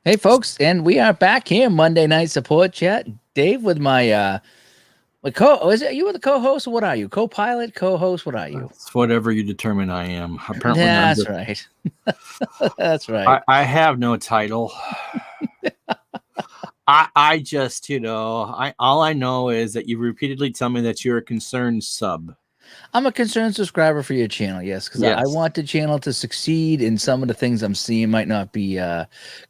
Hey folks, and we are back here Monday night support chat. Dave with my is it you were the co-host or what are you? Co-pilot, co-host, what are you? It's whatever you determine I am. Apparently, That's right. That's right. I have no title. I just, I all I know is that you repeatedly tell me that you're a concerned sub. I'm a concerned subscriber for your channel, yes, because I Yes. want the channel to succeed, and some of the things I'm seeing might not be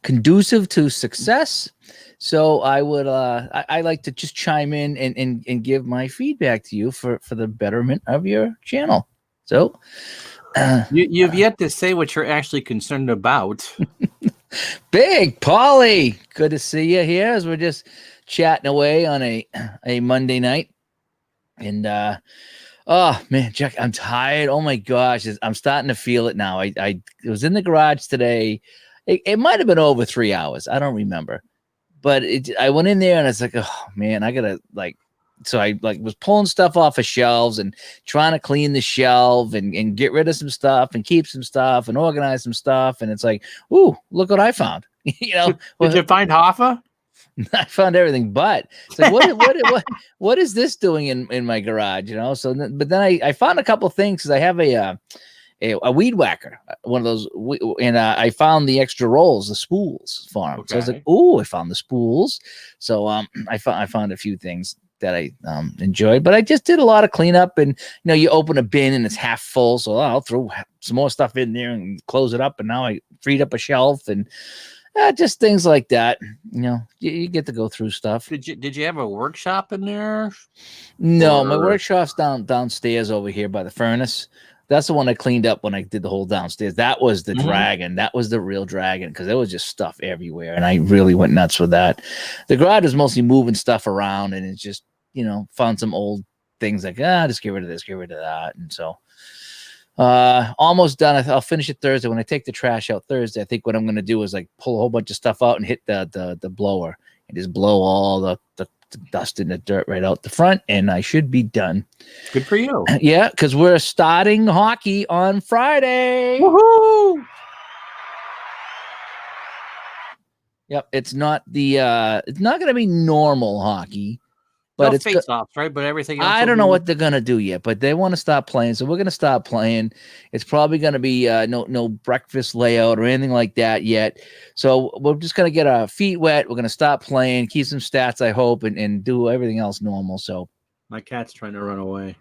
conducive to success. So I like to just chime in and give my feedback to you for the betterment of your channel. So You've yet to say what you're actually concerned about. Big Polly, good to see you here as we're just chatting away on a Monday night. And oh man, Jack, I'm tired. Oh my gosh, I'm starting to feel it now. I was in the garage today. It might have been over 3 hours. I don't remember, but I went in there and it's like, oh man, I gotta so I was pulling stuff off of shelves and trying to clean the shelf and get rid of some stuff and keep some stuff and organize some stuff. And it's like, ooh, look what I found. Did you find Hoffa? I found everything, but it's like, what is this doing in my garage? So, but then I found a couple things because I have a weed whacker, one of those, and I found the extra rolls, the spools for him. Okay. So I was like, oh, I found the spools. So I found a few things that I enjoyed, but I just did a lot of cleanup. And you open a bin and it's half full, so I'll throw some more stuff in there and close it up. And now I freed up a shelf and just things like that. You get to go through stuff. Did you have a workshop in there? No, my workshop's downstairs over here by the furnace. That's the one I cleaned up when I did the whole downstairs. That was the dragon. That was the real dragon because there was just stuff everywhere, and I really went nuts with that. The garage was mostly moving stuff around, and it's just found some old things like just get rid of this, get rid of that, and so almost done. I'll finish it Thursday. When I take the trash out Thursday, I think what I'm going to do is pull a whole bunch of stuff out and hit the blower and just blow all the dust and the dirt right out the front, and I should be done. Good for you. Yeah, because we're starting hockey on Friday. Woohoo! Yep, it's not going to be normal hockey. But it's face-offs, right? But everything else. I don't know what they're gonna do yet, but they want to stop playing, so we're gonna stop playing. It's probably gonna be no breakfast layout or anything like that yet. So we're just gonna get our feet wet. We're gonna stop playing, keep some stats, I hope, and do everything else normal. So my cat's trying to run away.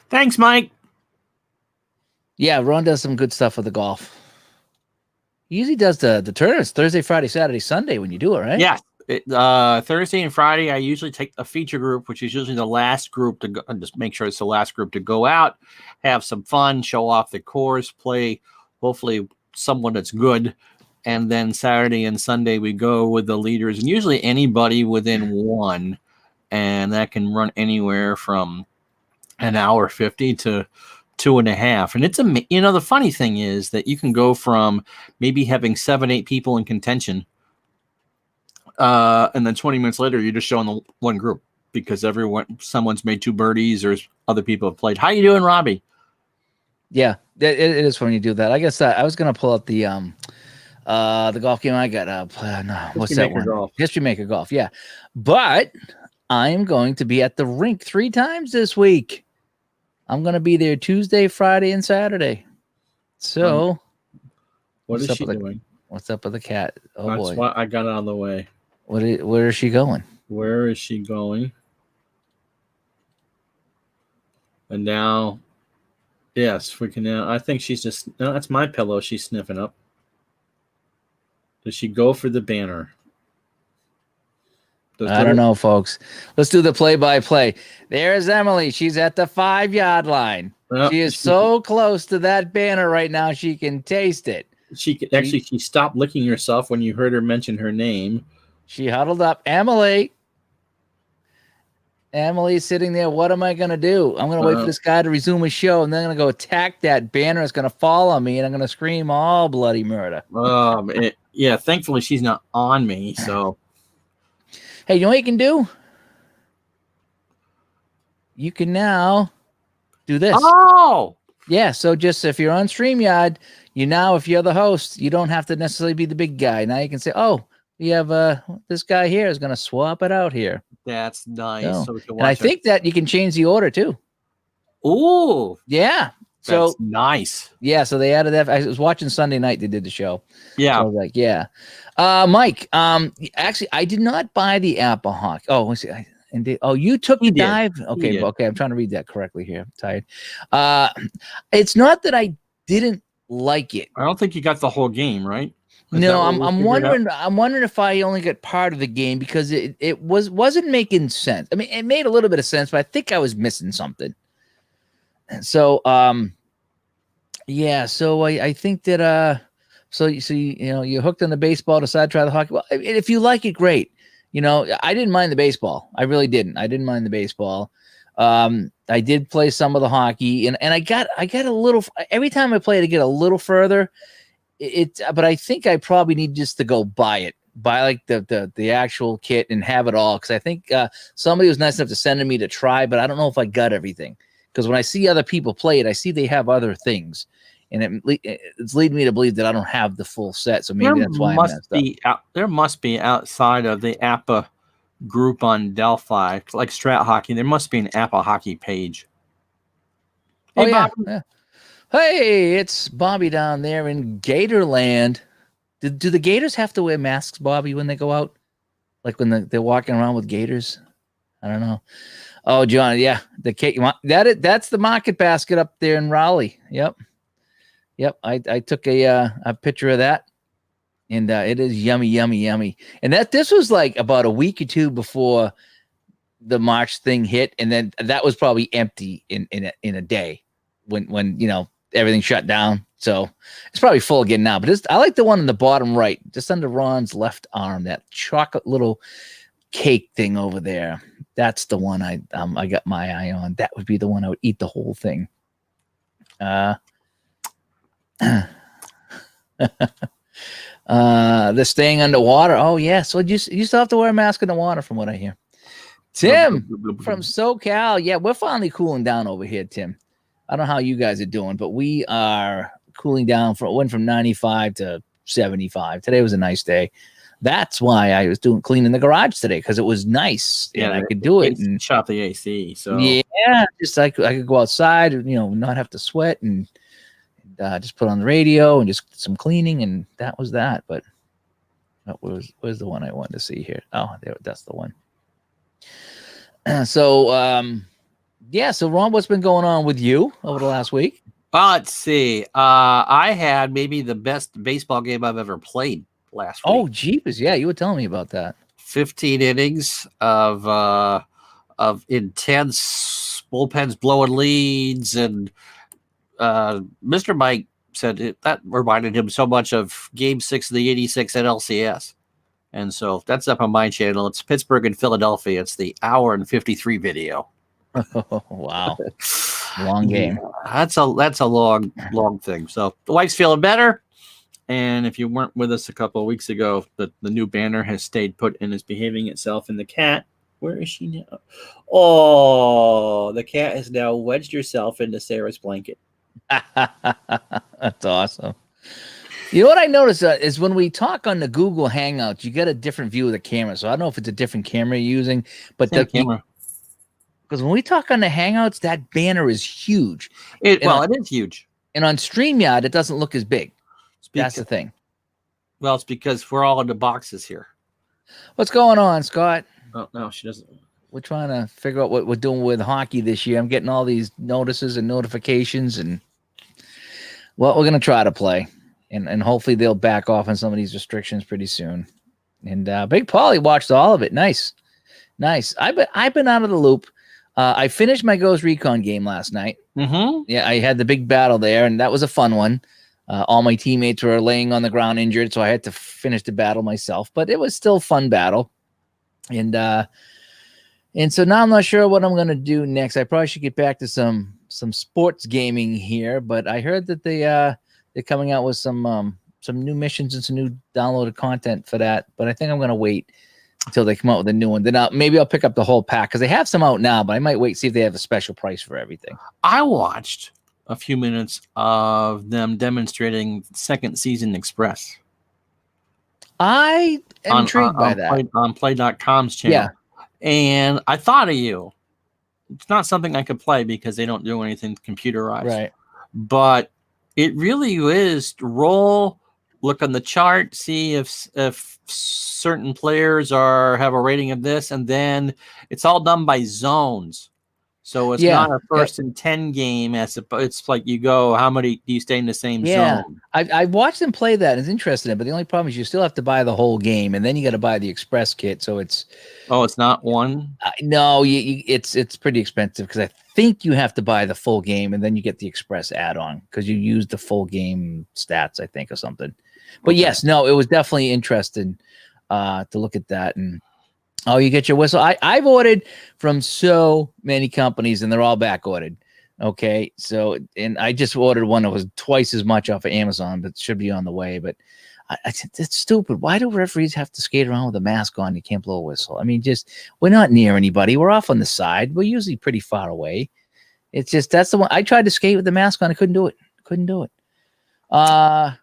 Thanks, Mike. Yeah, Ron does some good stuff with the golf. He usually does the tournaments Thursday, Friday, Saturday, Sunday when you do it, right? Yeah. Thursday and Friday, I usually take a feature group, which is usually the last group to go, and just make sure it's the last group to go out, have some fun, show off the course, play hopefully someone that's good. And then Saturday and Sunday, we go with the leaders, and usually anybody within one. And that can run anywhere from an hour 50 to 2.5. And it's the funny thing is that you can go from maybe having 7-8 people in contention. And then 20 minutes later, you're just showing the one group because someone's made 2 birdies or other people have played. How you doing, Robbie? Yeah, it is when you do that. I guess I was going to pull up the golf game I got. What's that one? Golf. History Maker Golf. Yeah, but I'm going to be at the rink 3 times this week. I'm going to be there Tuesday, Friday, and Saturday. So, what is she doing? What's up with the cat? Oh, that's boy. Why I got out of the way. Where is she going? Where is she going? And now, yes, we can now. I think she's just, no, that's my pillow she's sniffing up. Does she go for the banner? I don't know, folks. Let's do the play-by-play. There's Emily. She's at the 5-yard line. She is so close to that banner right now, she can taste it. She stopped licking herself when you heard her mention her name. She huddled up. Emily's sitting there. What am I going to do? I'm going to wait for this guy to resume his show, and then I'm going to go attack that banner. It's going to fall on me, and I'm going to scream all bloody murder. Yeah, thankfully she's not on me, so. Hey, you know what you can do? You can now do this. Oh! Yeah, so just if you're on StreamYard, if you're the host, you don't have to necessarily be the big guy. Now you can say, oh, we have this guy here is going to swap it out here. That's nice. So, So we can and I watch think that you can change the order too. Ooh, Yeah. that's So nice. yeah, so they added that. I was watching Sunday night. They did the show. Yeah. So I was like, yeah. Mike. Actually, I did not buy the Apple Hawk. Oh, let's see. You took He the did. dive. He Okay, did. okay. I'm trying to read that correctly here. I'm tired. It's not that I didn't like it. I don't think you got the whole game, right? No, I'm wondering. I'm wondering if I only got part of the game because it wasn't making sense. I mean, it made a little bit of sense, but I think I was missing something. So yeah. So I think that so you're hooked on the baseball. Decide to try the hockey. Well, if you like it, great. I didn't mind the baseball. I really didn't. I didn't mind the baseball. I did play some of the hockey, and I got a little. Every time I played, I get a little further. But I think I probably need just to go buy like the actual kit and have it all, because I think somebody was nice enough to send me to try, but I don't know if I got everything, because when I see other people play it, I see they have other things, and it's leading me to believe that I don't have the full set. So maybe that's why I messed up. There must be outside of the APA group on Delphi, like Strat Hockey, there must be an APA Hockey page. Hey, oh yeah, yeah. Hey, it's Bobby down there in Gatorland. Do the Gators have to wear masks, Bobby, when they go out? Like when they're walking around with Gators? I don't know. Oh, John, yeah, that's the Market Basket up there in Raleigh. Yep. I took a picture of that, and it is yummy, yummy, yummy. And this was like about a week or two before the March thing hit, and then that was probably empty in a day when everything shut down. So it's probably full again now. But I like the one in the bottom right, just under Ron's left arm, that chocolate little cake thing over there. That's the one I got my eye on. That would be the one I would eat the whole thing. The staying underwater. Oh yeah. So you still have to wear a mask in the water, from what I hear. Tim from SoCal. Yeah, we're finally cooling down over here, Tim. I don't know how you guys are doing, but we are cooling down. Went from 95 to 75. Today was a nice day. That's why I was cleaning the garage today, because it was nice and I could do it and shop the AC. So yeah, just I could go outside, not have to sweat, and just put on the radio and just some cleaning, and that was that. But where's the one I wanted to see here? Oh, that's the one. So Ron, what's been going on with you over the last week? Let's see. I had maybe the best baseball game I've ever played last week. Oh, jeepers. Yeah, you were telling me about that. 15 innings of intense bullpens blowing leads, and Mr. Mike said that reminded him so much of Game 6 of the 86 NLCS. And so that's up on my channel. It's Pittsburgh and Philadelphia. It's the hour and 53 video. Oh, wow. Long game. Yeah, that's a long thing. So the wife's feeling better. And if you weren't with us a couple of weeks ago, the new banner has stayed put and is behaving itself. And the cat, where is she now? Oh, the cat has now wedged herself into Sarah's blanket. That's awesome. You know what I noticed is when we talk on the Google Hangouts, you get a different view of the camera. So I don't know if it's a different camera you're using, but the camera. Because when we talk on the Hangouts, that banner is huge. It is huge. And on StreamYard, it doesn't look as big. That's the thing. Well, it's because we're all in the boxes here. What's going on, Scott? Oh, no, she doesn't. We're trying to figure out what we're doing with hockey this year. I'm getting all these notices and notifications, and we're going to try to play. And hopefully they'll back off on some of these restrictions pretty soon. And Big Paulie watched all of it. Nice. I've been out of the loop. I finished my Ghost Recon game last night. Mm-hmm. Yeah, I had the big battle there, and that was a fun one. All my teammates were laying on the ground injured, so I had to finish the battle myself. But it was still a fun battle. And so now I'm not sure what I'm going to do next. I probably should get back to some sports gaming here. But I heard that they're coming out with some new missions and some new downloaded content for that. But I think I'm going to wait until they come out with a new one. Then maybe I'll pick up the whole pack, because they have some out now, but I might wait, see if they have a special price for everything. I watched a few minutes of them demonstrating Second Season Express. I am intrigued by that. On Play.com's channel. Yeah. And I thought of you. It's not something I could play because they don't do anything computerized. Right. But it really is roll, look on the chart, see if certain players have a rating of this, and then it's all done by zones. So it's not a first and 10 game. It's like you go, how many do you stay in the same zone? I watched them play that. It's interesting, but the only problem is you still have to buy the whole game, and then you got to buy the express kit. So it's it's not one. No, it's pretty expensive because I think you have to buy the full game, and then you get the express add-on because you use the full game stats, I think, or something. But yes, no, it was definitely interesting to look at that. And you get your whistle. I've ordered from so many companies, and they're all back ordered. Okay, so and I just ordered one that was twice as much off of Amazon, but it should be on the way. But it's stupid. Why do referees have to skate around with a mask on? You can't blow a whistle. I mean, we're not near anybody. We're off on the side. We're usually pretty far away. It's just that's the one. I tried to skate with the mask on. I couldn't do it. Ron,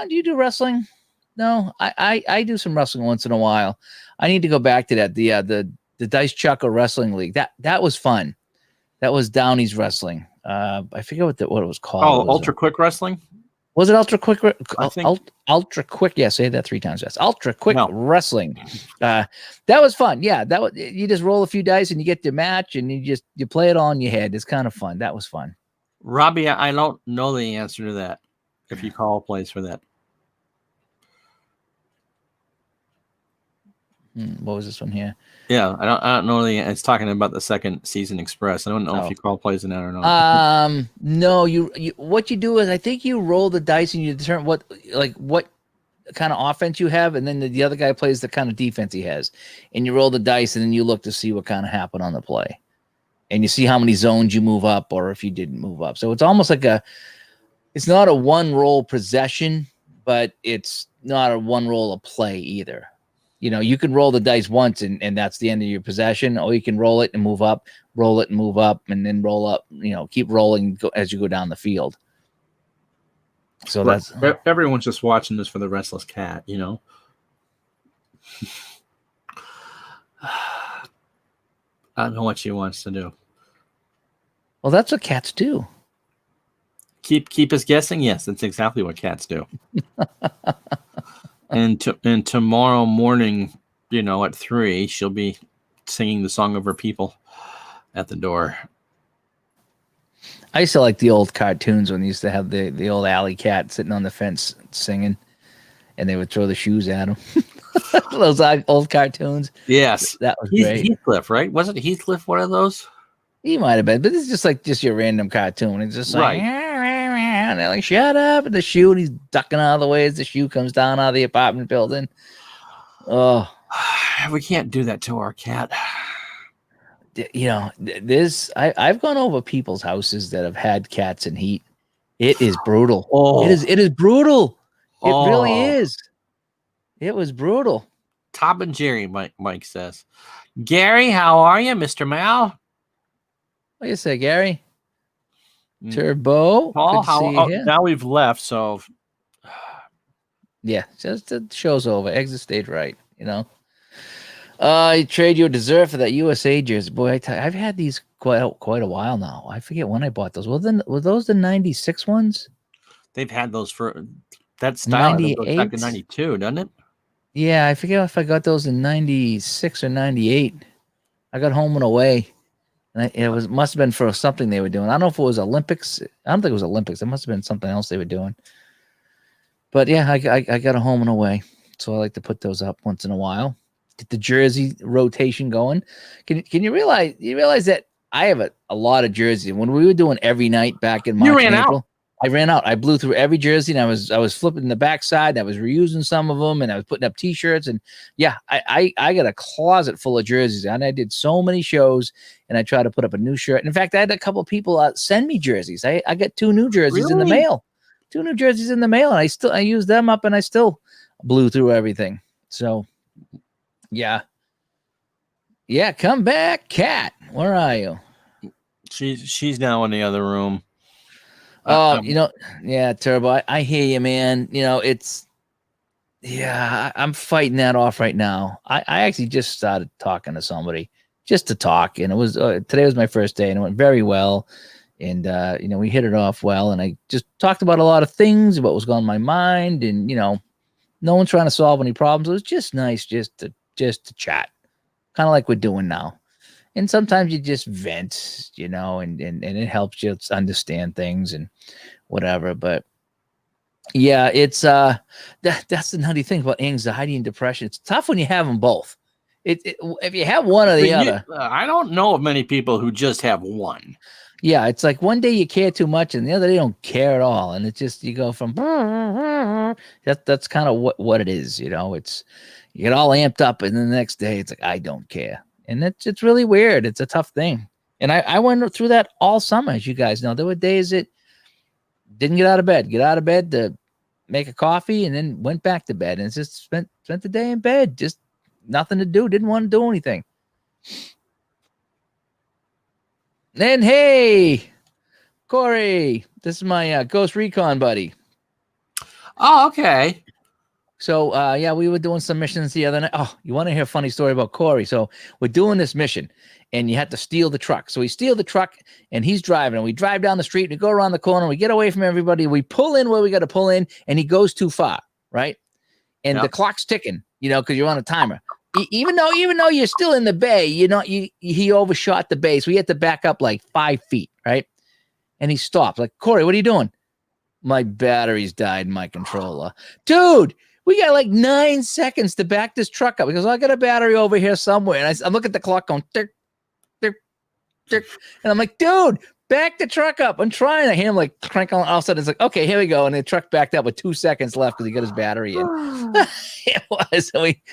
do you do wrestling? No, I do some wrestling once in a while. I need to go back to that. The Dice Chuckle Wrestling League. That was fun. That was Downey's Wrestling. I forget what it was called. Ultra Quick Wrestling. Was it Ultra Quick? I think. Ultra Quick. Yeah, say that 3 times. Yes, Ultra Quick Wrestling. That was fun. Yeah, you just roll a few dice and you get the match and you play it all in your head. It's kind of fun. That was fun. Robbie, I don't know the answer to that. If you call a place for that. What was this one here? Yeah, I don't know. It's talking about the second season express. I don't know if you call plays in that or not. No. You what you do is I think you roll the dice and you determine what kind of offense you have, and then the other guy plays the kind of defense he has, and you roll the dice and then you look to see what kind of happened on the play, and you see how many zones you move up or if you didn't move up. So it's almost like it's not a one roll possession, but it's not a one roll of play either. You can roll the dice once and that's the end of your possession, or you can roll it and move up, and then roll up, keep rolling as you go down the field. So everyone's just watching this for the restless cat, I don't know what she wants to do. Well, that's what cats do. Keep us guessing? Yes, that's exactly what cats do. And tomorrow morning, at 3, she'll be singing the song of her people at the door. I used to like the old cartoons when they used to have the old alley cat sitting on the fence singing, and they would throw the shoes at him. Those old cartoons. Yes. That was great. Heathcliff, right? Wasn't Heathcliff one of those? He might have been, but it's just your random cartoon. It's just like, and they're like, shut up, and the shoe, and he's ducking out of the way as the shoe comes down out of the apartment building. Oh, we can't do that to our cat. I've gone over people's houses that have had cats in heat. It is brutal. Oh, it is brutal. It really is. It was brutal. Tom and Jerry, Mike says. Gary, how are you, Mr. Mao? What do you say, Gary? Turbo. Paul, now we've left, so yeah, just the show's over. Exit stage right, You trade your dessert for that USA jersey. Boy, I've had these quite a while now. I forget when I bought those. Were those the 96 ones? They've had those for that style goes back in 92, doesn't it? Yeah, I forget if I got those in 96 or 98. I got home and away. And it must have been for something they were doing. I don't know if it was Olympics. I don't think it was Olympics. It must have been something else they were doing. But yeah, I got a home and away. So I like to put those up once in a while. Get the jersey rotation going. Can you realize that I have a lot of jerseys. When we were doing every night back in March and April, I ran out. I blew through every jersey, and I was flipping the backside. I was reusing some of them, and I was putting up T-shirts. And yeah, I got a closet full of jerseys, and I did so many shows, and I tried to put up a new shirt. And in fact, I had a couple of people send me jerseys. I got 2 new jerseys in the mail. 2 new jerseys in the mail, and I used them up, and I still blew through everything. So yeah, come back, Cat. Where are you? She's now in the other room. Oh, yeah, Turbo. I hear you, man. It's Yeah, I'm fighting that off right now. I actually just started talking to somebody just to talk, and it was today was my first day, and it went very well. And we hit it off well, and I just talked about a lot of things, about what was going on in my mind, and no one's trying to solve any problems. It was just nice just to chat, kind of like we're doing now. And sometimes you just vent, and it helps you understand things and whatever. But yeah, it's that's the nutty thing about anxiety and depression. It's tough when you have them both. If you have one or the other. I don't know of many people who just have one. Yeah, it's like one day you care too much and the other day you don't care at all. And it's just you go from that's kind of what it is, It's you get all amped up and then the next day it's like I don't care. And it's really weird. It's a tough thing. And I went through that all summer, as you guys know. There were days that didn't get out of bed to make a coffee and then went back to bed and just spent the day in bed, just nothing to do, didn't want to do anything. And hey, Corey, this is my Ghost Recon buddy. Oh, okay. So yeah, we were doing some missions the other night. Oh, you want to hear a funny story about Corey? So we're doing this mission and you had to steal the truck. So we steal the truck and he's driving and we drive down the street and we go around the corner. We get away from everybody. We pull in where we got to pull in and he goes too far. Right. And the clock's ticking, because you're on a timer. Even though you're still in the bay, he overshot the bay. So we had to back up like 5 feet. Right. And he stopped like, Corey, what are you doing? My batteries died in my controller. Dude, we got like 9 seconds to back this truck up because I got a battery over here somewhere. And I look at the clock going, tick, tick, tick. And I'm like, dude, back the truck up. I'm trying. I hear him like crank on. All of a sudden, it's like, okay, here we go. And the truck backed up with 2 seconds left because he got his battery in. It was.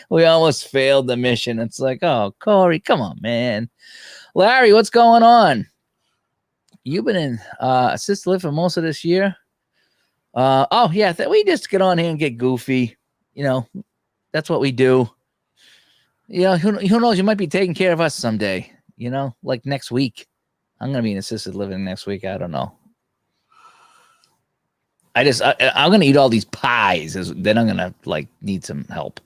We almost failed the mission. It's like, oh, Corey, come on, man. Larry, what's going on? You've been in assisted living for most of this year. Oh yeah, we just get on here and get goofy. That's what we do. Who knows? You might be taking care of us someday. Like next week. I'm gonna be in assisted living next week. I don't know. I'm gonna eat all these pies. Then I'm gonna need some help.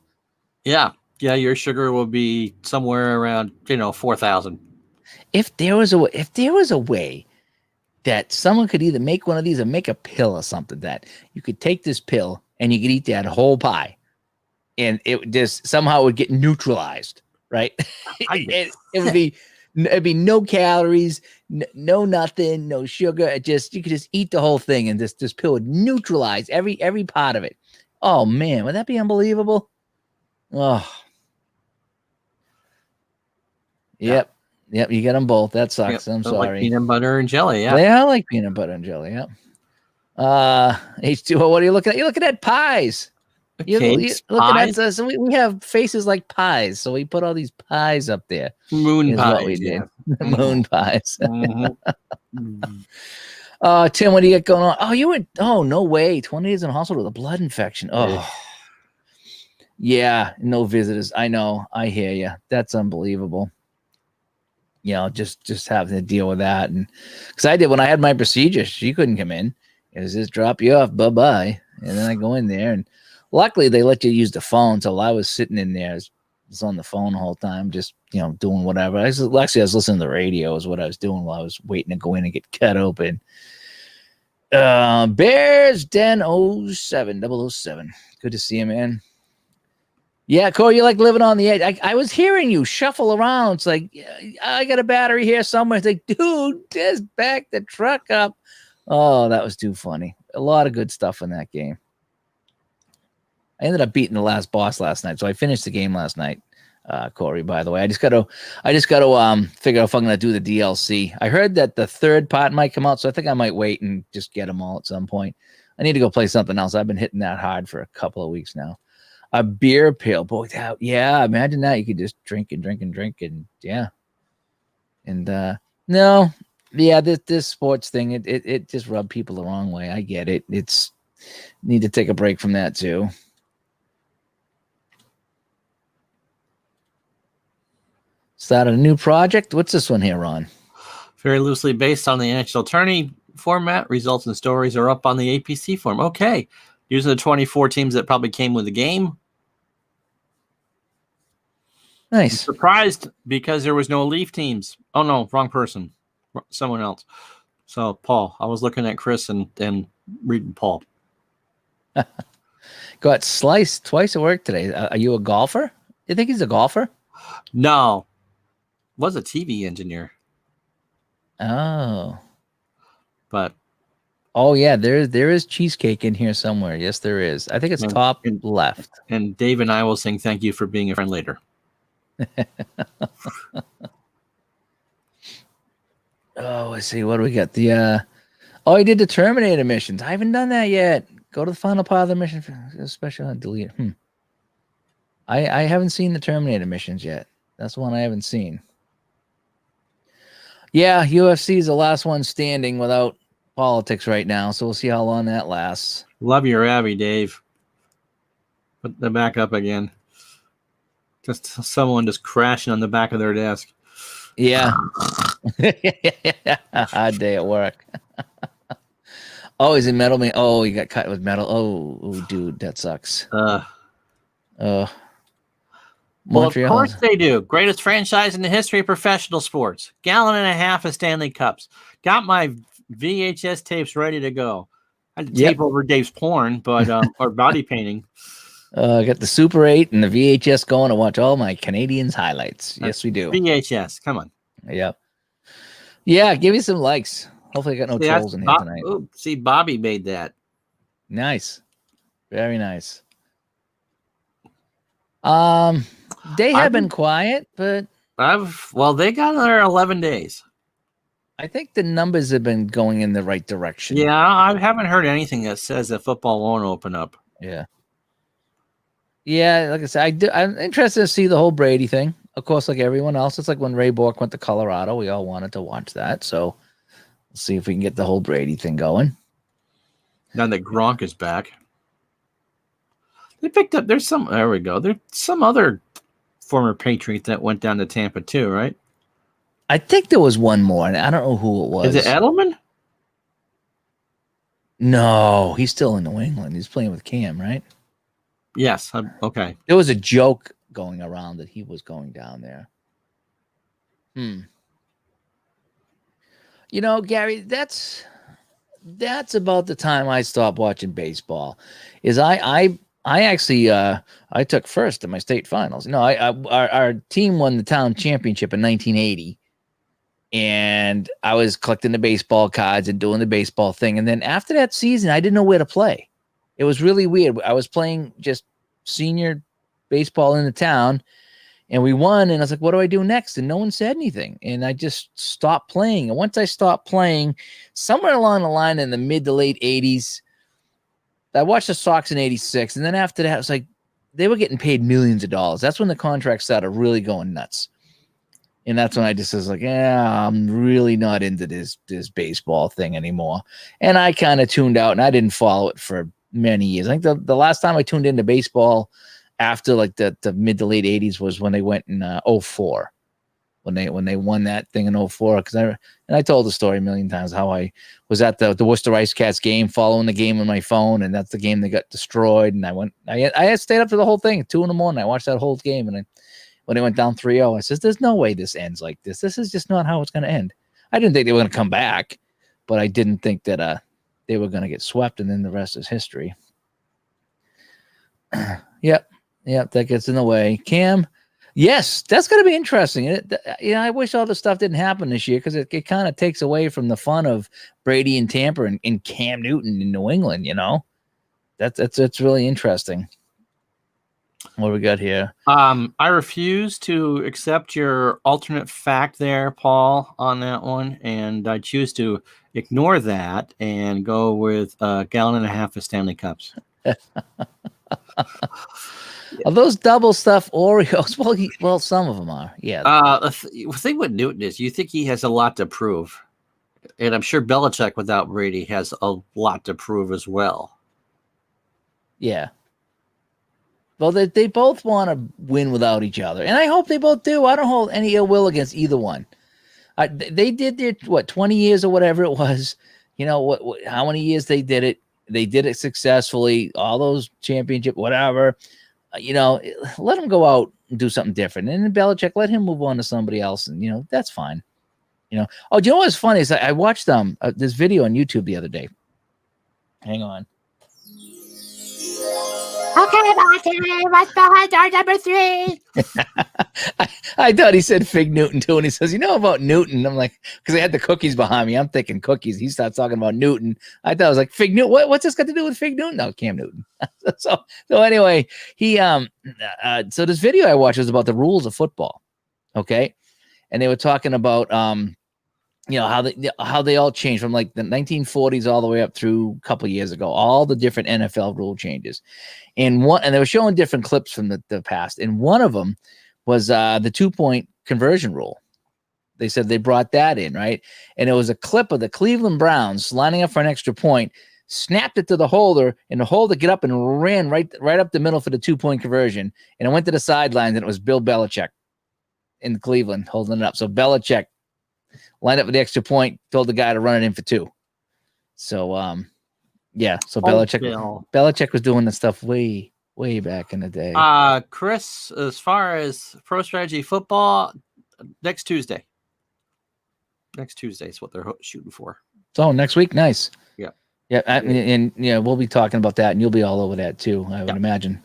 Yeah. Your sugar will be somewhere around 4,000. If there was a way that someone could either make one of these or make a pill or something that you could take this pill and you could eat that whole pie and it just somehow would get neutralized, right? It'd be no calories, no nothing, no sugar. You could just eat the whole thing and this pill would neutralize every part of it. Oh man, would that be unbelievable? Oh. Yep. Yep, you get them both. That sucks. I'm sorry. Like peanut butter and jelly, yeah. They are like peanut butter and jelly, yeah. H2O, what are you looking at? You're looking at pies. You're looking at us. So we have faces like pies, so we put all these pies up there. Moon pies. What we did. Moon pies. Mm-hmm. Tim, what do you got going on? Oh, no way. 20 days in the hospital with a blood infection. Oh, yeah. No visitors. I know. I hear you. That's unbelievable. Just having to deal with that. And because I did when I had my procedure, she couldn't come in. It was just drop you off, bye-bye. And then I go in there and luckily they let you use the phone. So I was sitting in there, I was on the phone the whole time, just, doing whatever. I was listening to the radio is what I was doing while I was waiting to go in and get cut open. Bears Den 007. Good to see you, man. Yeah, Corey, you like living on the edge. I was hearing you shuffle around. It's like, I got a battery here somewhere. It's like, dude, just back the truck up. Oh, that was too funny. A lot of good stuff in that game. I ended up beating the last boss last night, so I finished the game last night. Corey, by the way, I just got to figure out if I'm gonna do the DLC. I heard that the third part might come out, so I think I might wait and just get them all at some point. I need to go play something else. I've been hitting that hard for a couple of weeks now. A beer pill, boy. Yeah, imagine that. You could just drink and yeah. And no, yeah, this sports thing, it just rubbed people the wrong way. I get it. It's need to take a break from that too. Started a new project. What's this one here, Ron? Very loosely based on the NHL tourney format. Results and stories are up on the APC form. Okay. Using the 24 teams that probably came with the game. Nice. Surprised because there was no Leaf teams. Oh no, wrong person. Someone else. So Paul, I was looking at Chris and reading Paul. Got sliced twice at work today. Are you a golfer? You think he's a golfer? No. Was a TV engineer. Oh. But oh yeah, there is cheesecake in here somewhere. Yes, there is. I think it's top left. And Dave and I will sing thank you for being a friend later. Oh, let's see. What do we got? The oh, he did the Terminator missions. I haven't done that yet. Go to the final part of the mission, especially on delete. I haven't seen the Terminator missions yet. That's one I haven't seen. Yeah, UFC is the last one standing without politics right now, so we'll see how long that lasts. Love your Abby, Dave. Put the back up again. Just someone just crashing on the back of their desk. Yeah. Hard day at work. Oh, he's in Metal Man. Oh, he got cut with metal. Oh, dude, that sucks. Well, of course they do. Greatest franchise in the history of professional sports. Gallon and a half of Stanley Cups. Got my VHS tapes ready to go. I had to tape over Dave's porn, but or body painting. I got the Super 8 and the VHS going to watch all my Canadians highlights. Yes, we do. VHS, come on. Yep. Yeah, give me some likes. Hopefully I got no trolls in here tonight. Oh, see, Bobby made that. Nice. Very nice. They have been quiet, but they got another 11 days. I think the numbers have been going in the right direction. Yeah, I haven't heard anything that says that football won't open up. Yeah. Yeah, like I said, I'm interested to see the whole Brady thing. Of course, like everyone else, it's like when Ray Bork went to Colorado. We all wanted to watch that. So we'll see if we can get the whole Brady thing going. Now that Gronk is back. They picked up, there we go. There's some other former Patriot that went down to Tampa too, right? I think there was one more, and I don't know who it was. Is it Edelman? No, he's still in New England. He's playing with Cam, right? Yes. Okay. There was a joke going around that he was going down there. You know, Gary, that's about the time I stopped watching baseball. Is I actually I took first in my state finals. No, our team won the town championship in 1980, and I was collecting the baseball cards and doing the baseball thing. And then after that season, I didn't know where to play. It was really weird. I was playing just senior baseball in the town, and we won. And I was like, what do I do next? And no one said anything. And I just stopped playing. And once I stopped playing, somewhere along the line in the mid to late 80s, I watched the Sox in 86. And then after that, it was like they were getting paid millions of dollars. That's when the contracts started really going nuts. And that's when I just was like, yeah, I'm really not into this baseball thing anymore. And I kind of tuned out, and I didn't follow it for many years. I think the last time I tuned into baseball after like the mid to late 80s was when they went in 04. When they won that thing in 04. I told the story a million times how I was at the Worcester Ice Cats game, following the game on my phone, and that's the game that got destroyed. And I had stayed up for the whole thing, 2 a.m. I watched that whole game, and when it went down 3-0, I says, there's no way this ends like this. This is just not how it's going to end. I didn't think they were going to come back, but I didn't think that they were going to get swept, and then the rest is history. Yep, that gets in the way. Cam, yes, that's going to be interesting. I wish all this stuff didn't happen this year, because it kind of takes away from the fun of Brady in Tampa and Cam Newton in New England. You know, that's really interesting. What do we got here? I refuse to accept your alternate fact there, Paul, on that one, and I choose to ignore that and go with a gallon and a half of Stanley Cups. Are those double stuff Oreos? Well, some of them are. Yeah. The thing with Newton is, you think he has a lot to prove, and I'm sure Belichick without Brady has a lot to prove as well. Yeah. Well, they both want to win without each other, and I hope they both do. I don't hold any ill will against either one. They did their 20 years or whatever it was. You know how many years they did it. They did it successfully. All those championship, whatever. Let him go out and do something different. And then Belichick, let him move on to somebody else, and that's fine. Oh, do you know what's funny is I watched this video on YouTube the other day. Hang on. Okay, Marty, what's behind door number 3? I thought he said Fig Newton too, and he says, about Newton? I'm like, because they had the cookies behind me. I'm thinking cookies. He starts talking about Newton. I thought it was like Fig Newton. What's this got to do with Fig Newton? No, Cam Newton. so anyway, he so this video I watched was about the rules of football. Okay, and they were talking about how they all changed from like the 1940s all the way up through a couple of years ago, all the different NFL rule changes. And they were showing different clips from the past. And one of them was the 2-point conversion rule. They said they brought that in, right? And it was a clip of the Cleveland Browns lining up for an extra point, snapped it to the holder, and the holder get up and ran right up the middle for the 2-point conversion. And it went to the sidelines, and it was Bill Belichick in Cleveland holding it up. So Belichick lined up with the extra point, told the guy to run it in for 2. So, So Belichick was doing the stuff way back in the day. Chris, as far as Pro Strategy Football, next Tuesday. Next Tuesday is what they're shooting for. So next week, nice. Yeah. Yeah, and we'll be talking about that, and you'll be all over that too, I would imagine.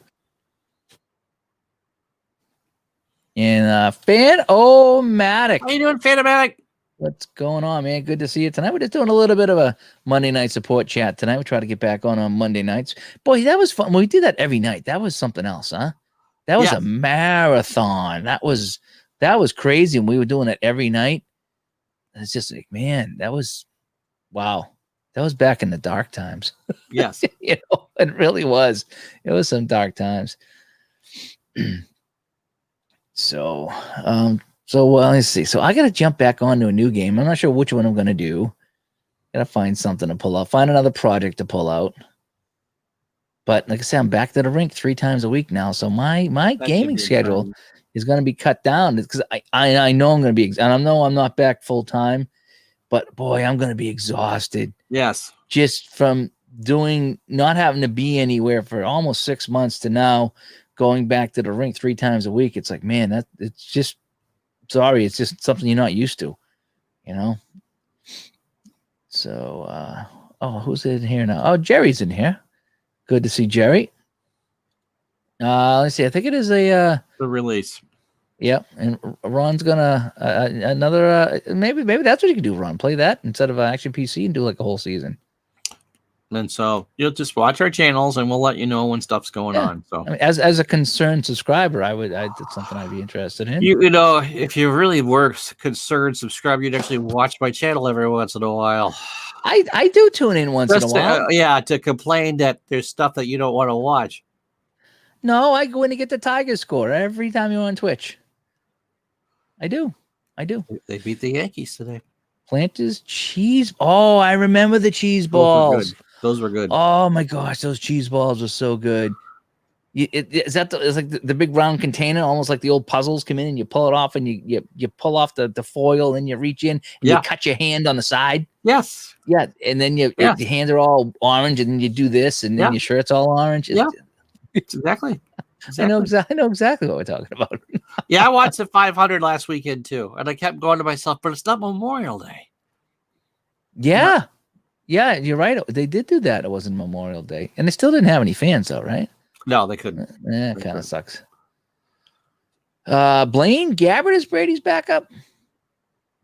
And Fan-O-Matic. How you doing, Fan-O-Matic? What's going on, man? Good to see you tonight. We're just doing a little bit of a Monday night support chat tonight. We try to get back on Monday nights. Boy, that was fun. We did that every night. That was something else, huh? That was a marathon. That was crazy. And we were doing it every night. It's just like, man, that was wow. That was back in the dark times. Yes. It really was. It was some dark times. So let's see. So I got to jump back onto a new game. I'm not sure which one I'm going to do. Got to find something to pull out. Find another project to pull out. But like I said, I'm back to the rink 3 times a week now. So my gaming schedule is going to be cut down because I know I'm going to be, and I know I'm not back full time, but boy, I'm going to be exhausted. Yes. Just from not having to be anywhere for almost 6 months to now going back to the rink 3 times a week. It's like, man, it's just something you're not used to, So, who's in here now? Oh, Jerry's in here. Good to see Jerry. Let's see. I think it is the release. Yep. And Ron's gonna another. Maybe that's what you can do, Ron. Play that instead of Action PC and do like a whole season. And so you'll just watch our channels, and we'll let you know when stuff's going on. So, I mean, as a concerned subscriber, it's something I'd be interested in. If you really were concerned subscriber, you'd actually watch my channel every once in a while. I do tune in once in a while. To complain that there's stuff that you don't want to watch. No, I go in to get the Tigers score every time you're on Twitch. I do. They beat the Yankees today. Planters cheese. Oh, I remember the cheese balls. Those were good. Oh my gosh, those cheese balls were so good. It's like the big round container, almost like the old puzzles come in and you pull it off and you pull off the foil and you reach in and you cut your hand on the side. Yes. Yeah. And then your hands are all orange and then you do this and then your shirt's all orange. Exactly. I know exactly what we're talking about. I watched the 500 last weekend too. And I kept going to myself, but it's not Memorial Day. Yeah. Yeah, you're right. They did do that. It wasn't Memorial Day. And they still didn't have any fans though, right? No, they couldn't. It kind of sucks. Blaine Gabbert is Brady's backup?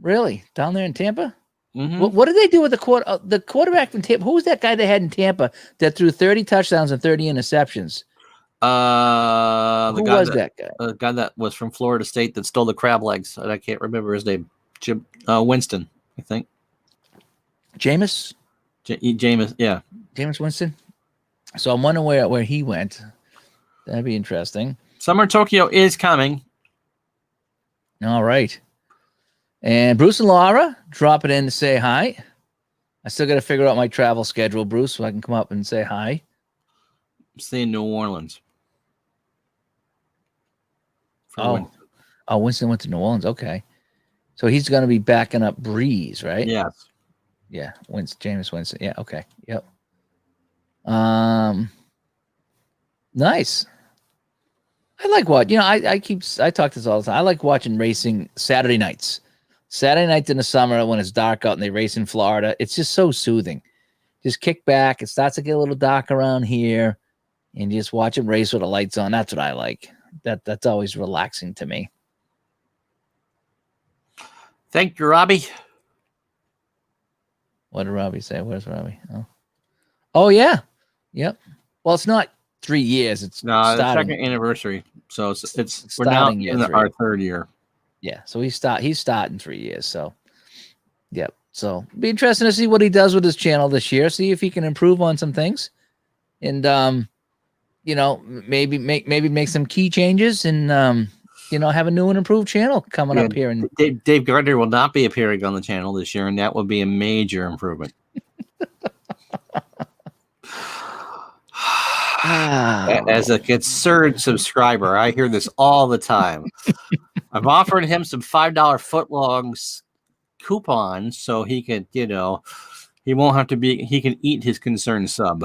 Really? Down there in Tampa? Mm-hmm. What did they do with the quarterback from Tampa? Who was that guy they had in Tampa that threw 30 touchdowns and 30 interceptions? Who was that guy? The guy that was from Florida State that stole the crab legs. And I can't remember his name. Winston, I think. Jameis? Jameis, yeah. Jameis Winston. So I'm wondering where he went. That'd be interesting. Summer Tokyo is coming. All right. And Bruce and Laura, drop it in to say hi. I still got to figure out my travel schedule, Bruce, so I can come up and say hi. Stay in New Orleans. Winston went to New Orleans. Okay. So he's going to be backing up Breeze, right? Yes. Yeah. Jameis Winston. Yeah. Okay. Yep. Nice. I like what I talk this all the time. I like watching racing Saturday nights. Saturday night in the summer when it's dark out and they race in Florida. It's just so soothing. Just kick back. It starts to get a little dark around here, and you just watch them race with the lights on. That's what I like. That's always relaxing to me. Thank you, Robbie. What did Robbie say? Where's Robbie? Oh yeah. Yep. Well, it's not 3 years. It's the second anniversary. So it's we're now in our third year. Yeah. So he's starting 3 years. So yep. So be interesting to see what he does with his channel this year. See if he can improve on some things, and maybe make some key changes, and have a new and improved channel coming up here. And Dave Gardner will not be appearing on the channel this year, and that would be a major improvement. As a concerned subscriber, I hear this all the time. I've offered him some $5 footlongs coupons so he can, he won't have to be. He can eat his concerned sub.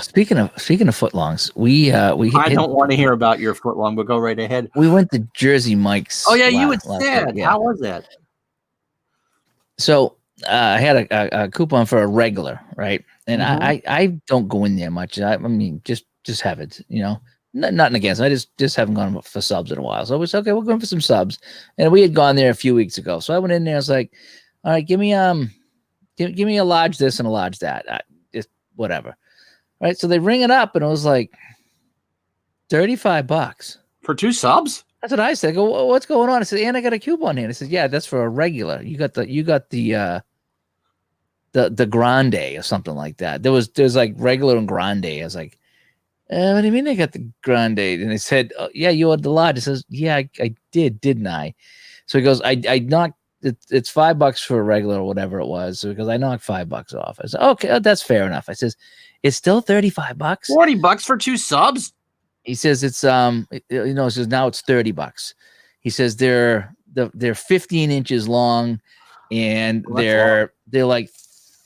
Speaking of footlongs, we I don't want to hear about your footlong, but go right ahead. We went to Jersey Mike's. Oh yeah, you had said. Yeah. How was that? So I had a coupon for a regular, right? And I don't go in there much. I mean, just have it, nothing against it. I just haven't gone for subs in a while. So I was okay. We're going for some subs, and we had gone there a few weeks ago. So I went in there. I was like, all right, give me a large this and a large that, just whatever. Right. So they ring it up, and it was like $35 for 2 subs. That's what I said. I go, what's going on? I said, and I got a coupon here. I said, yeah, that's for a regular. You got the grande or something like that. There's like regular and grande. I was like, what do you mean I got the grande? And they said, oh, yeah, you had the large. He says, yeah, I did, didn't I? So he goes, I knocked it's $5 for a regular or whatever it was. So because I knocked $5 off. I said, okay, that's fair enough. I says, it's still $35. $40 for 2 subs. He says it's he says now it's $30. He says they're 15 inches long, and they're like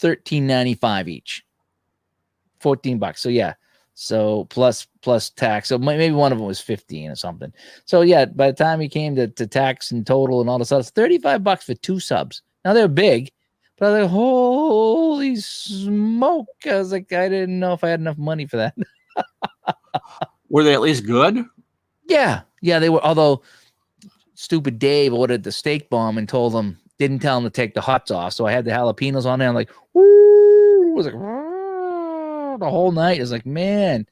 $13.95 each. $14. So yeah. So plus tax. So maybe one of them was 15 or something. So yeah, by the time he came to tax and total and all this stuff, it's $35 for 2 subs. Now they're big, but I was like, holy smoke. I was like, I didn't know if I had enough money for that. Were they at least good? Yeah, they were. Although stupid Dave ordered the steak bomb and didn't tell him to take the hots off. So I had the jalapenos on there. I'm like, woo! It was like the whole night. It was like, man.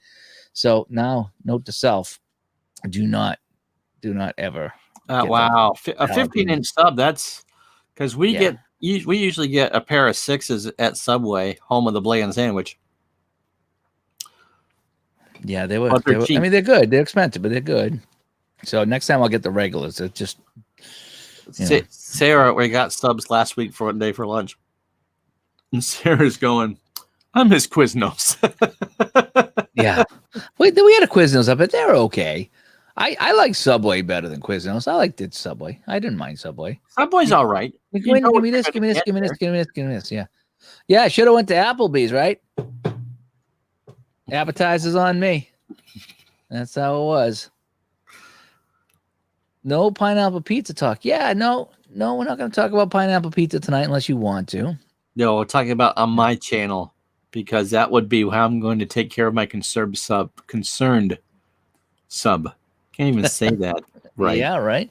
So now, note to self: do not ever. Wow, a 15-inch sub. That's because we usually get a pair of 6s at Subway, home of the bland sandwich. Yeah, they were. I mean, they're good. They're expensive, but they're good. So next time I'll get the regulars. It's just Sarah. We got subs last week for one day for lunch, and Sarah's going, "I miss Quiznos." Yeah, we had a Quiznos up, but they're okay. I like Subway better than Quiznos. I liked it Subway. I didn't mind Subway. Subway's all right. Give me this. Yeah. I should have went to Applebee's, right? Appetizers on me. That's how it was. No pineapple pizza talk. Yeah, no, we're not going to talk about pineapple pizza tonight unless you want to. No, we're talking about on my channel because that would be how I'm going to take care of my concerned sub. Can't even say that right. Yeah, right.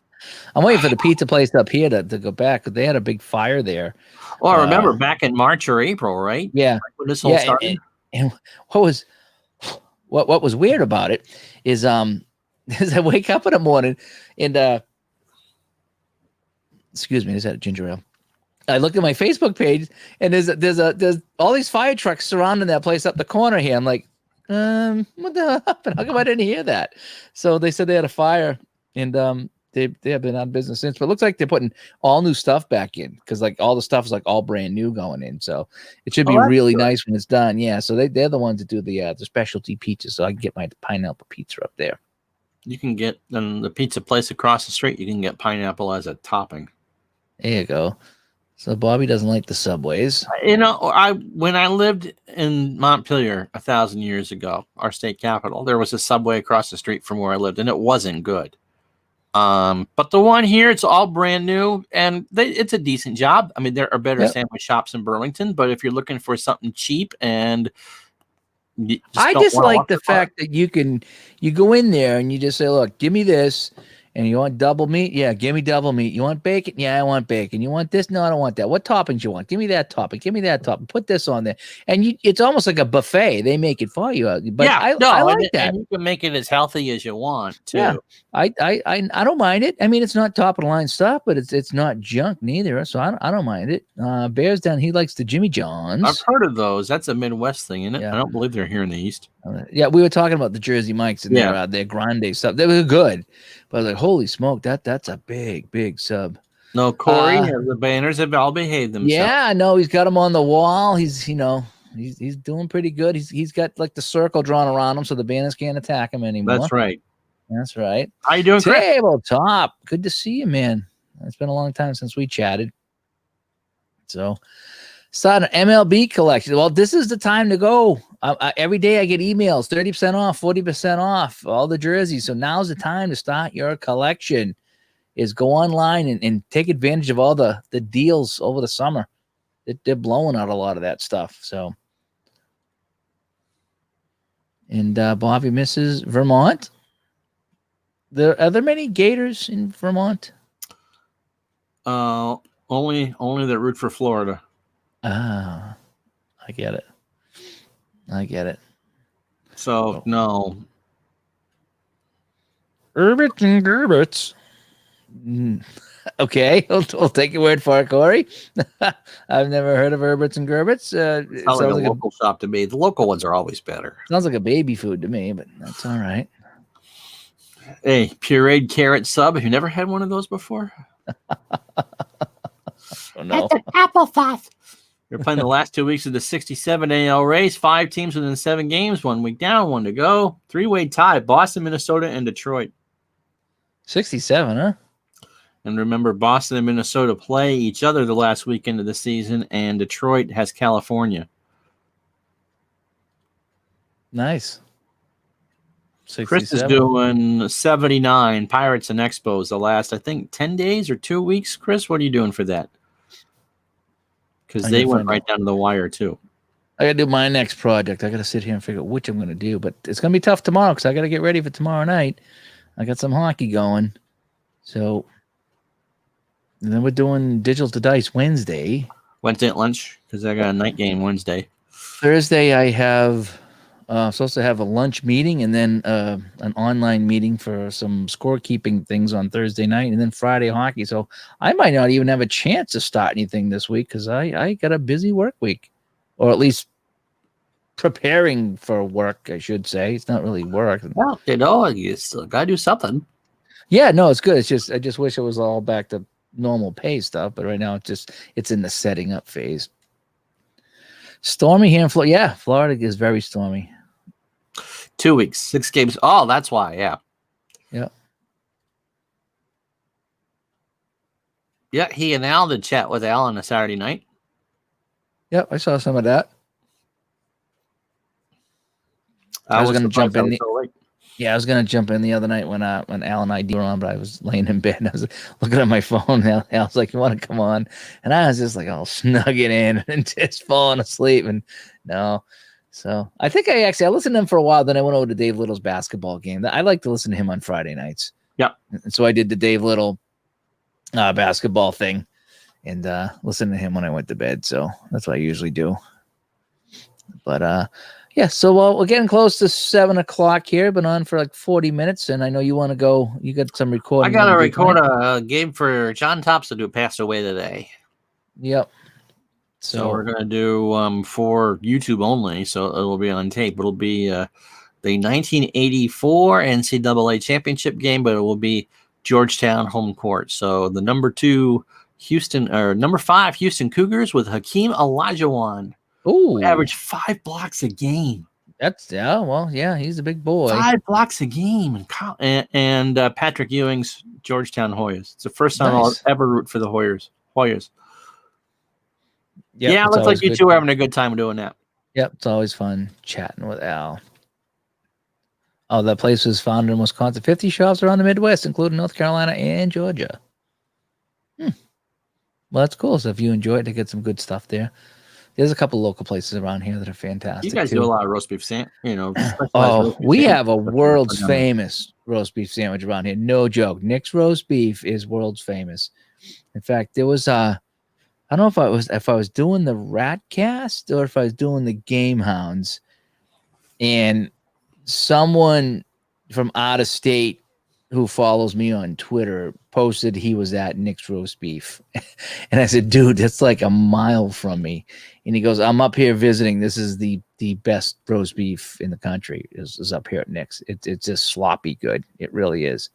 I'm waiting for the pizza place up here to go back. They had a big fire there. Well, I remember back in March or April, right? Yeah. Right when this whole started. And what was weird about it is as I wake up in the morning and excuse me, I just had a ginger ale. I look at my Facebook page and there's all these fire trucks surrounding that place up the corner here. I'm like, what the hell happened? How come I didn't hear that? So they said they had a fire and they have been out of business since, but it looks like they're putting all new stuff back in because like all the stuff is like all brand new going in. So it should be really nice when it's done. Yeah. So they're the ones that do the specialty pizza. So I can get my pineapple pizza up there. You can get the pizza place across the street. You can get pineapple as a topping. There you go. So Bobby doesn't like the subways. When I lived in Montpelier 1,000 years ago, our state capital, there was a subway across the street from where I lived, and it wasn't good. But the one here, it's all brand new, and it's a decent job. I mean, there are better sandwich shops in Burlington, but if you're looking for something cheap and I just like the fact that you go in there and you just say, look, give me this. And you want double meat? Yeah, give me double meat. You want bacon? Yeah, I want bacon. You want this? No, I don't want that. What toppings you want? Give me that topping. Give me that topping. Put this on there. And it's almost like a buffet. They make it for you. But I like that. And you can make it as healthy as you want too. Yeah, I don't mind it. I mean, it's not top of the line stuff, but it's not junk neither. So I don't mind it. Bears down. He likes the Jimmy John's. I've heard of those. That's a Midwest thing, isn't it? Yeah. I don't believe they're here in the East. Yeah, we were talking about the Jersey Mikes and their grande stuff. They were good, but I was like, holy smoke, that's a big sub. No, Corey, the banners have all behaved themselves. Yeah, no, he's got them on the wall. He's he's doing pretty good. He's got like the circle drawn around him so the banners can't attack him anymore. That's right. That's right. How you doing, Chris? Tabletop. Good to see you, man. It's been a long time since we chatted. So, start an MLB collection. Well, this is the time to go. Every day I get emails, 30% off, 40% off, all the jerseys. So now's the time to start your collection. Is go online and take advantage of all the deals over the summer. They're blowing out a lot of that stuff. So, and Bobby misses Vermont. Are there many Gators in Vermont? Only that root for Florida. Ah, I get it. So no. Herbert and Gerbits. Okay, we'll take your word for it, Corey. I've never heard of Herberts and Gerbits. It sounds like a local shop to me. The local ones are always better. Sounds like a baby food to me, but that's all right. Hey, pureed carrot sub. Have you never had one of those before? Oh, no. That's an applesauce. They're playing the last 2 weeks of the 67 AL race. 5 teams within 7 games. 1 week down, 1 to go. 3-way tie. Boston, Minnesota, and Detroit. 67, huh? And remember, Boston and Minnesota play each other the last weekend of the season, and Detroit has California. Nice. 67. Chris is doing 79 Pirates and Expos the last, I think, 10 days or 2 weeks. Chris, what are you doing for that? Because they went right down to the wire, too. I got to do my next project. I got to sit here and figure out which I'm going to do, but it's going to be tough tomorrow because I got to get ready for tomorrow night. I got some hockey going. So, and then we're doing Digital to Dice Wednesday. Wednesday at lunch because I got a night game Wednesday. Thursday, I have supposed to have a lunch meeting and then an online meeting for some scorekeeping things on Thursday night, and then Friday hockey. So I might not even have a chance to start anything this week because I got a busy work week, or at least preparing for work, I should say. It's not really work. Well, you still got to do something. Yeah, no, it's good. It's just I just wish it was all back to normal pay stuff, but right now it's in the setting up phase. Stormy here in Florida. Yeah, Florida is very stormy. 2 weeks, 6 games. Oh, that's why. Yeah. Yeah, he and Al did chat with Al on a Saturday night. Yep, I saw some of that. I was going to jump in. I was going to jump in the other night when Al and I were on, but I was laying in bed and I was looking at my phone. And Al was like, "You want to come on?" And I was just like, "I'll snug it in and just falling asleep." And no. So I think I listened to him for a while. Then I went over to Dave Little's basketball game. I like to listen to him on Friday nights. Yeah. And so I did the Dave Little basketball thing and listened to him when I went to bed. So that's what I usually do. But yeah, so we're getting close to 7 o'clock here. Been on for like 40 minutes, and I know you want to go. You got some recording. I got to record a game for John Thompson who passed away today. Yep. So we're going to do for YouTube only, so it'll be on tape. It'll be the 1984 NCAA championship game, but it will be Georgetown home court. So the number 5 Houston Cougars with Hakeem Olajuwon. Ooh, average 5 blocks a game. He's a big boy. 5 blocks a game, and Patrick Ewing's Georgetown Hoyas. It's the first time I'll ever root for the Hoyas. Yep, Yeah, it it's looks always like you good. two are having a good time doing that. Yep, it's always fun chatting with Al. Oh, that place was founded in Wisconsin. 50 shops around the Midwest, including North Carolina and Georgia. Well, that's cool. So if you enjoy it, to get some good stuff there. There's a couple local places around here that are fantastic. You guys too. do a lot of roast beef sandwich, specialized Oh, roast beef we sandwich. have a That's what world's I've done. famous roast beef sandwich around here. No joke. Nick's roast beef is world's famous. In fact, there was I don't know if I was doing the Ratcast or if I was doing the Game Hounds, and someone from out of state who follows me on Twitter posted he was at Nick's roast beef. And I said, dude, that's like a mile from me. And he goes, I'm up here visiting. This is the best roast beef in the country is up here at Nick's. It's just sloppy good. It really is.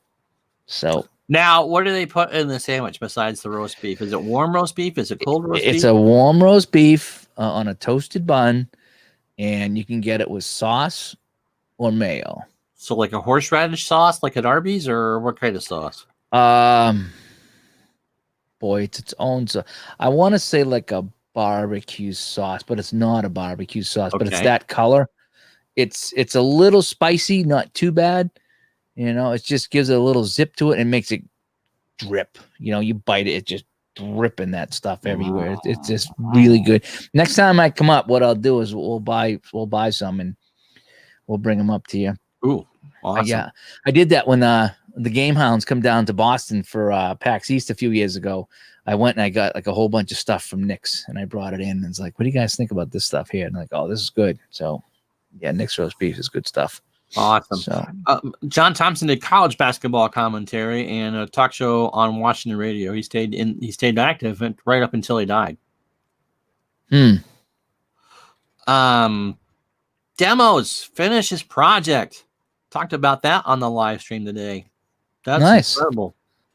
So Now, what do they put in the sandwich besides the roast beef? Is it warm roast beef? Is it cold roast beef? it's a warm roast beef on a toasted bun, and you can get it with sauce or mayo. So like a horseradish sauce, like at Arby's, or what kind of sauce? Boy, it's its own. So I want to say like a barbecue sauce, but it's not a barbecue sauce. But it's Okay. that color. It's a little spicy, not too bad. It just gives it a little zip to it and makes it drip. You bite it, it's just dripping that stuff everywhere. It's just really good. Next time I come up, what I'll do is we'll buy some and we'll bring them up to you. Ooh, awesome. Yeah, I did that when the Game Hounds come down to Boston for PAX East a few years ago. I went and I got like a whole bunch of stuff from Nick's and I brought it in. And it's like, what do you guys think about this stuff here? And like, oh, this is good. So yeah, Nick's roast beef is good stuff. Awesome. So John Thompson did college basketball commentary and a talk show on Washington radio. He stayed active right up until he died. Demos, finish his project. Talked about that on the live stream today. That's Nice. incredible.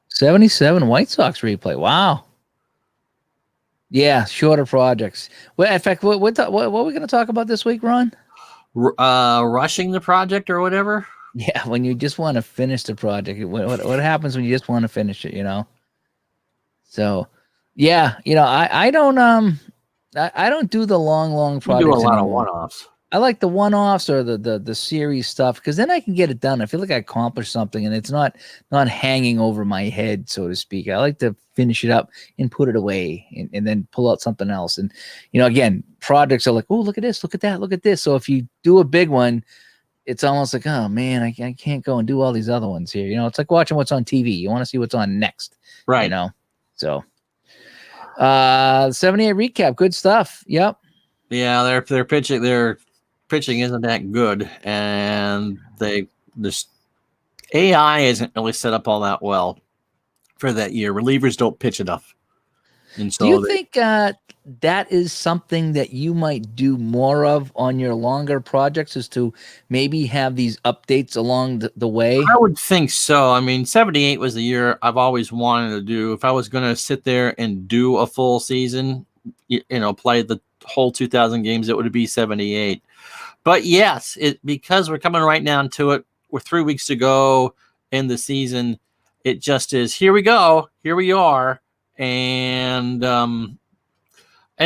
77 White Sox replay. Wow. Yeah, shorter projects. Well, in fact, what are we going to talk about this week, Ron? Rushing the project or whatever. Yeah, when you just want to finish the project. What happens when you just want to finish it, So, yeah, I don't do the long You projects do a lot anymore. of one-offs. I like the one-offs or the series stuff because then I can get it done. I feel like I accomplished something and it's not hanging over my head, so to speak. I like to finish it up and put it away and then pull out something else. And, again, projects are like, oh, look at this, look at that, look at this. So if you do a big one, it's almost like, oh, man, I can't go and do all these other ones here. It's like watching what's on TV. You want to see what's on next. Right. So 78 recap, good stuff. Yep. Yeah, their pitching isn't that good, and this AI isn't really set up all that well for that year. Relievers don't pitch enough, and so do you think that is something that you might do more of on your longer projects, is to maybe have these updates along the way? I would think so. I mean, 78 was the year I've always wanted to do. If I was going to sit there and do a full season, play the whole 2,000 games, it would be 78. But yes, because we're coming right down to it, we're 3 weeks to go in the season. It just is, here we go, here we are. And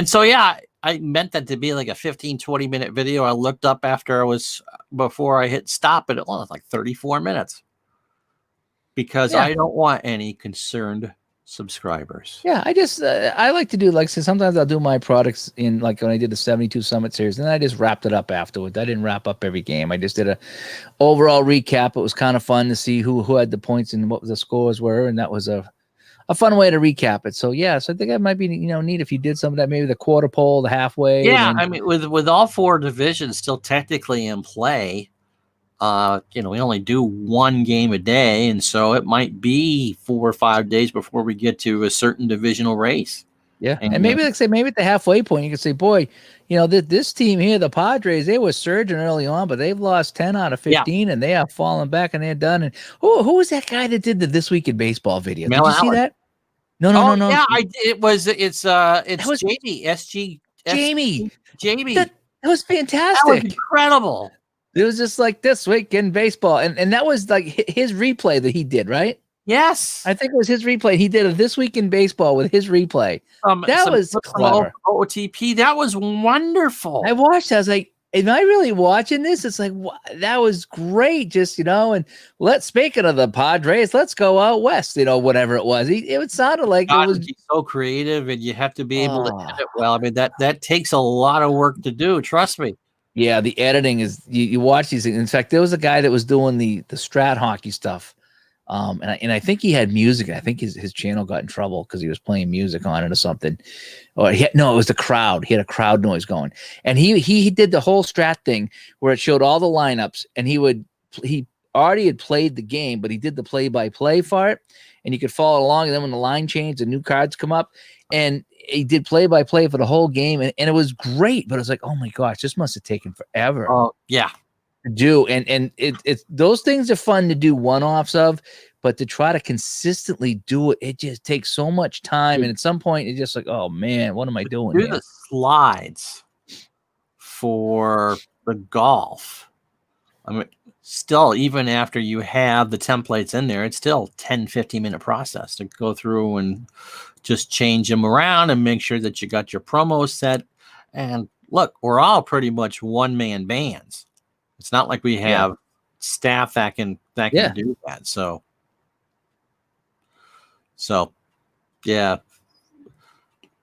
so, yeah, I meant that to be like a 15, 20-minute video. I looked up before I hit stop, and it was like 34 minutes. Because I don't want any concerned subscribers. Yeah, I like to do, like, so sometimes I'll do my products in, like when I did the 72 Summit Series, and I just wrapped it up afterwards. I didn't wrap up every game. I just did a overall recap. It was kind of fun to see who had the points and what the scores were, and that was a fun way to recap it. So yeah, so I think that might be neat if you did some of that, maybe the quarter pole, the halfway. Yeah, I mean, with all four divisions still technically in play, we only do one game a day, and so it might be 4 or 5 days before we get to a certain divisional race. Yeah, and maybe at the halfway point, you can say, boy, this team here, the Padres, they were surging early on, but they've lost 10 out of 15, and they have fallen back, and they're done. And who was that guy that did the This Week in Baseball video? Did you see that? No. Yeah, it's Jamie. Jamie. That was fantastic. That was incredible. It was just like This Week in Baseball, and that was like his replay that he did, right? Yes. I think it was his replay. He did a This Week in Baseball with his replay. That was clever. OTP. That was wonderful. I watched. I was like, am I really watching this? It's like, that was great. Just, and speaking of the Padres, let's go out west, whatever it was. It sounded like it was so creative, and you have to be able to edit well. I mean, that takes a lot of work to do. Trust me. Yeah, the editing is, you watch these things. In fact, there was a guy that was doing the Strat hockey stuff. And I think he had music. I think his channel got in trouble because he was playing music on it or something. Or it was the crowd. He had a crowd noise going, and he did the whole Strat thing where it showed all the lineups, and he already had played the game, but he did the play-by-play for it, and you could follow along. And then when the line changed, the new cards come up, and he did play-by-play for the whole game, and it was great. But it was like, oh my gosh, this must have taken forever. Oh yeah. Do and it's those things are fun to do one-offs of, but to try to consistently do it just takes so much time, and at some point it's just like, oh man, what am I doing here? The slides for the golf, I mean, still, even after you have the templates in there, it's still 10-15 minute process to go through and just change them around and make sure that you got your promo set. And look, we're all pretty much one-man bands. It's not like we have staff that can do that. So yeah,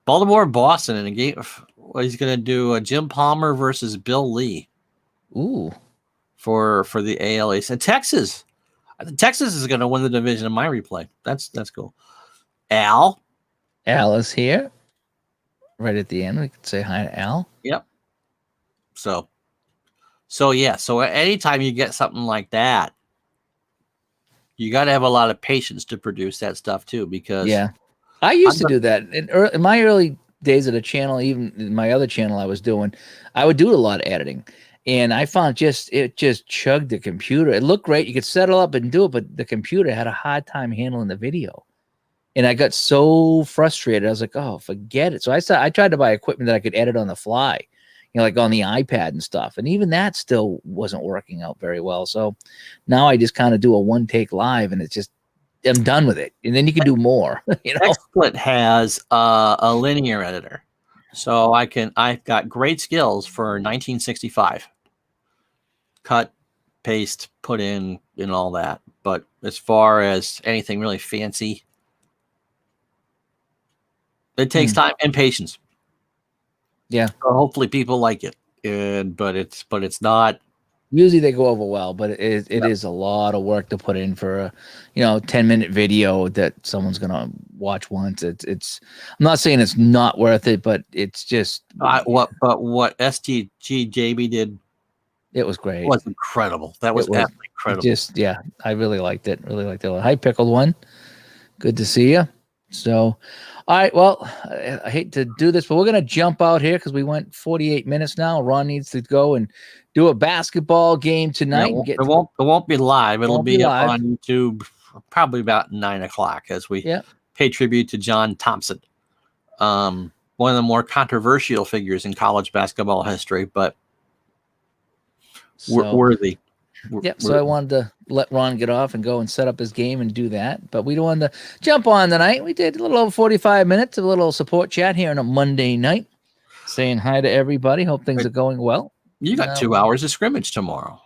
Baltimore, Boston in a game. He's going to do a Jim Palmer versus Bill Lee. Ooh, for the AL East. And Texas is going to win the division in my replay. That's cool. Al is here. Right at the end, we could say hi to Al. Yep. So anytime you get something like that, you got to have a lot of patience to produce that stuff too, because I used to do that in my early days of the channel. Even in my other channel I would do a lot of editing, and I found it just chugged the computer. It looked great. You could settle up and do it, but the computer had a hard time handling the video. And I got so frustrated. I was like, oh, forget it. So I tried to buy equipment that I could edit on the fly, like on the iPad and stuff. And even that still wasn't working out very well. So now I just kind of do a one take live, and it's just, I'm done with it. And then you can do more. XSplit has a linear editor. So I've got great skills for 1965. Cut, paste, put in, and all that. But as far as anything really fancy, it takes time and patience. Yeah. So hopefully people like it. But it's not. Usually they go over well, but it is a lot of work to put in for a 10-minute video that someone's gonna watch once. It's I'm not saying it's not worth it, but it's just what STGJB did. It was great. It was incredible. That was absolutely incredible. I really liked it. Really liked it. Hi, Pickled One. Good to see you. So, all right. Well, I hate to do this, but we're going to jump out here because we went 48 minutes now. Ron needs to go and do a basketball game tonight. It won't be live. It'll be up on YouTube probably about 9:00 as we pay tribute to John Thompson, one of the more controversial figures in college basketball history, but worthy. So I wanted to let Ron get off and go and set up his game and do that. But we don't want to jump on tonight. We did a little over 45 minutes of a little support chat here on a Monday night, saying hi to everybody. Hope things are going well. You got 2 hours of scrimmage tomorrow.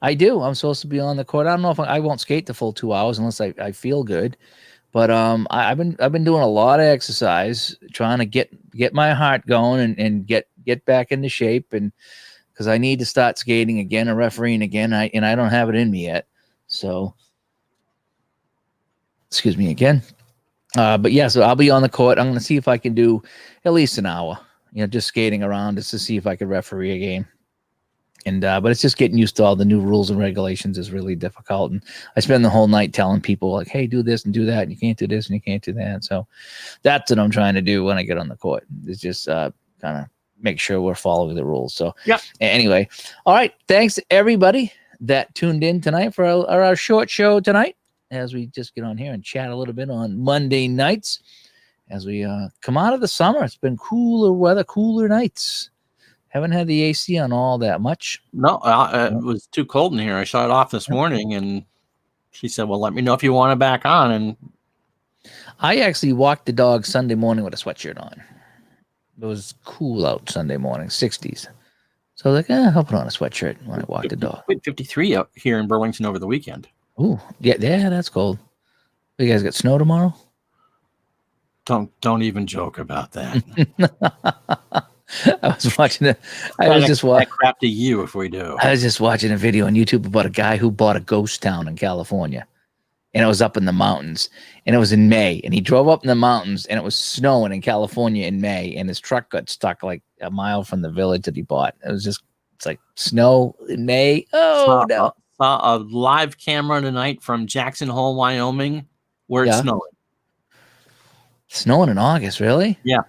I do. I'm supposed to be on the court. I don't know if I won't skate the full 2 hours unless I feel good. But I've been doing a lot of exercise, trying to get my heart going and get back into shape, and because I need to start skating again and refereeing again. I don't have it in me yet. So, excuse me again. But yeah, so I'll be on the court. I'm going to see if I can do at least an hour, just skating around just to see if I could referee a game. And, but it's just getting used to all the new rules and regulations is really difficult. And I spend the whole night telling people like, hey, do this and do that. And you can't do this and you can't do that. So that's what I'm trying to do when I get on the court. It's just kind of make sure we're following the rules. So anyway, all right. Thanks everybody that tuned in tonight for our short show tonight, as we just get on here and chat a little bit on Monday nights as we come out of the summer. It's been cooler weather, cooler nights. Haven't had the AC on all that much. No, it was too cold in here. I shut it off this morning, and she said, "Well, let me know if you want it back on." And I actually walked the dog Sunday morning with a sweatshirt on. It was cool out Sunday morning, 60s. So I was like, I'll put on a sweatshirt when I walk the dog. 53 out here in Burlington over the weekend. Ooh, yeah, that's cold. You guys got snow tomorrow? Don't even joke about that. I was watching it. I was just watching crap to you if we do. I was just watching a video on YouTube about a guy who bought a ghost town in California, and it was up in the mountains, and it was in May, and he drove up in the mountains, and it was snowing in California in May, and his truck got stuck like a mile from the village that he bought. It's like snow in May. Oh no! Saw a live camera tonight from Jackson Hole, Wyoming, where it's snowing. Snowing in August, really? Yeah.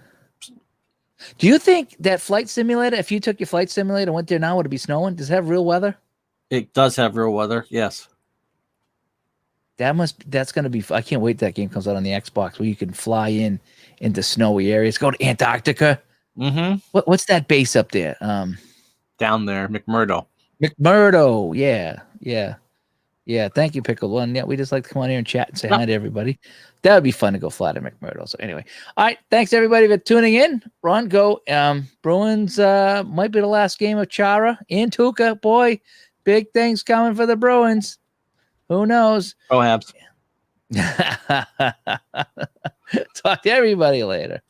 Do you think that flight simulator, if you took your flight simulator and went there now, would it be snowing? Does it have real weather? It does have real weather, yes. That's going to be, I can't wait till that game comes out on the Xbox where you can fly into snowy areas. Go to Antarctica. Mm-hmm. What's that base up there? Down there, McMurdo. McMurdo. Yeah. Thank you, Pickle One. Yeah, we just like to come on here and chat and say hi to everybody. That would be fun to go fly to McMurdo. So anyway, all right. Thanks everybody for tuning in. Ron, go. Bruins might be the last game of Chara and Tuca. Boy, big things coming for the Bruins. Who knows? Go Habs. Talk to everybody later.